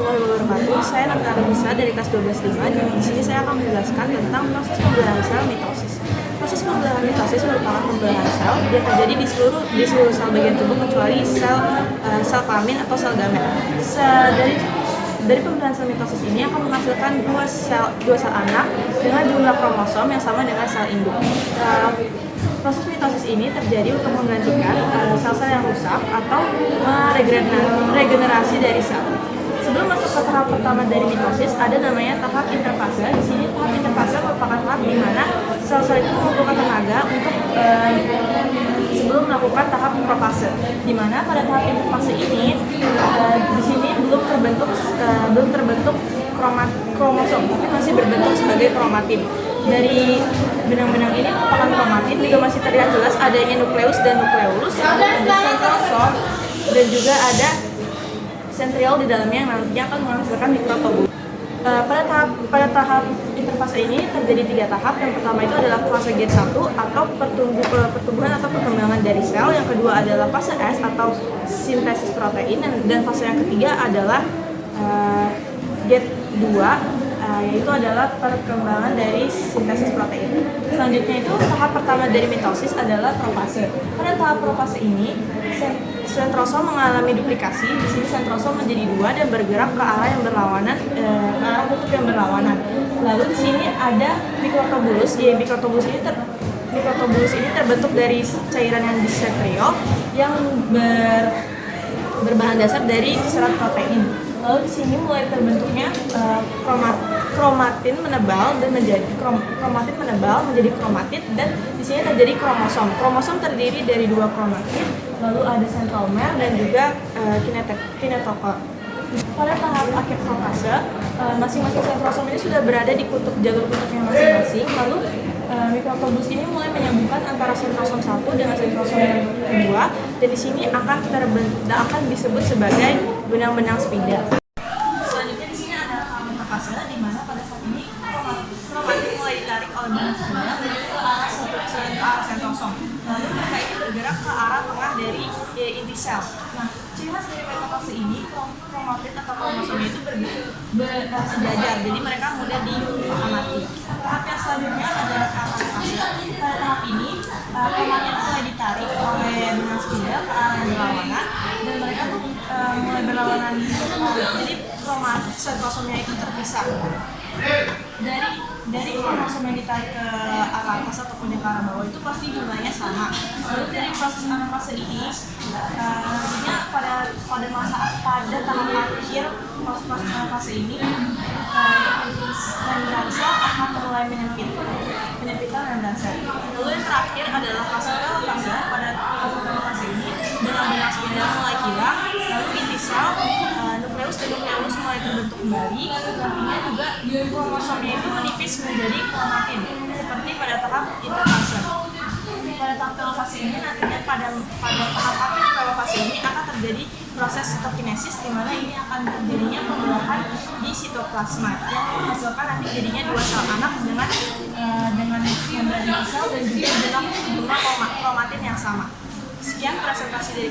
warahmatullahi wabarakatuh. Saya Nata Bisa dari kelas 12 5. Di sini saya akan menjelaskan tentang proses pembelahan sel mitosis. Proses pembelahan mitosis merupakan pembelahan sel yang terjadi di seluruh sel bagian tubuh kecuali sel kelamin atau sel gamet. Dari pembelahan sel mitosis ini akan menghasilkan dua sel anak dengan jumlah kromosom yang sama dengan sel induk. Proses mitosis ini terjadi untuk menggantikan sel-sel yang rusak atau regenerasi dari sel. Sebelum masuk ke tahap pertama dari mitosis, ada namanya tahap interfase. Di sini tahap interfase merupakan tahap di mana sel-sel itu mengumpulkan tenaga untuk sebelum melakukan tahap profase. Di mana pada tahap interfase ini, di sini belum terbentuk kromosom, tapi masih berbentuk sebagai kromatin. Dari benang-benang ini merupakan kromatin, juga masih terlihat jelas adanya nukleus dan nukleolus, ada sentrosom, dan juga ada sentriol di dalamnya yang nantinya akan menghasilkan mikrotubulus. Pada tahap interfase ini terjadi 3 tahap. Yang pertama itu adalah fase G1 atau pertumbuhan atau perkembangan dari sel. Yang kedua adalah fase S atau sintesis protein, dan fase yang ketiga adalah G2 yaitu adalah perkembangan dari sintesis protein. Selanjutnya itu tahap pertama dari mitosis adalah profase. Pada tahap profase ini sentrosom mengalami duplikasi. Di sini sentrosom menjadi 2 dan bergerak ke arah yang berlawanan, ke arah kutub yang berlawanan. Lalu di sini ada mikrotubulus. Mikrotubulus ini terbentuk dari cairan yang disentriol yang berbahan dasar dari serat protein. Lalu di sini mulai terbentuknya kromatin menebal menjadi kromatid, dan di sini terjadi kromosom. Kromosom terdiri dari 2 kromatid, lalu ada sentromer dan juga kinetochor. Pada tahap akhir profase, masing-masing sentrosom ini sudah berada di jalur kutubnya masing-masing. Lalu mikrotubulus ini mulai menyambungkan antara sentrosom 1 dengan sentrosom yang kedua, dan di sini akan disebut sebagai benang-benang spidel. Selanjutnya di sini ada tahap metafase, di mana pada saat ini kromatin mulai ditarik oleh benang spidel menuju ke arah sentrosom. Lalu mereka itu bergerak ke arah tengah dari inti sel. Nah, ciri khas dari metafase ini, kromatin atau kromosomnya itu sejajar, jadi mereka mudah diamati. Tahap yang selanjutnya adalah tahap metafase. Pada tahap ini, kromatin mulai ditarik oleh benang spidel ke arah yang berlawanan, dan mereka tuh mulai berlawanan, jadi sentrosomnya itu terpisah. Dari kromosom yang ditarik ke arah atas ataupun yang ke arah bawah itu pasti jumlahnya sama. Lalu dari proses anafase ini, nantinya pada tahap akhir proses anafase ini, membrana sel akan mulai menyempitkan membrana sel. Lalu yang terakhir adalah fase telofase. Pada fase ini, benang-benang spidel mulai hilang, lalu inti sel, nukleus dan nukleolus mulai terbentuk kembali. Nantinya juga kromosomnya itu menipis menjadi kromatin, seperti pada tahap interfase. Pada tahap telofase ini nantinya pada tahap akhir telofase ini akan terjadi proses sitokinesis, di mana ini akan terjadinya pembelahan di sitoplasma yang menghasilkan nanti jadinya 2 sel anak dengan membran sel dan juga jumlah kromatin yang sama. Sekian presentasi dari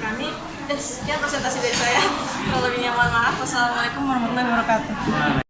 saya. Kalau lebihnya mohon maaf. Wassalamualaikum warahmatullahi wabarakatuh.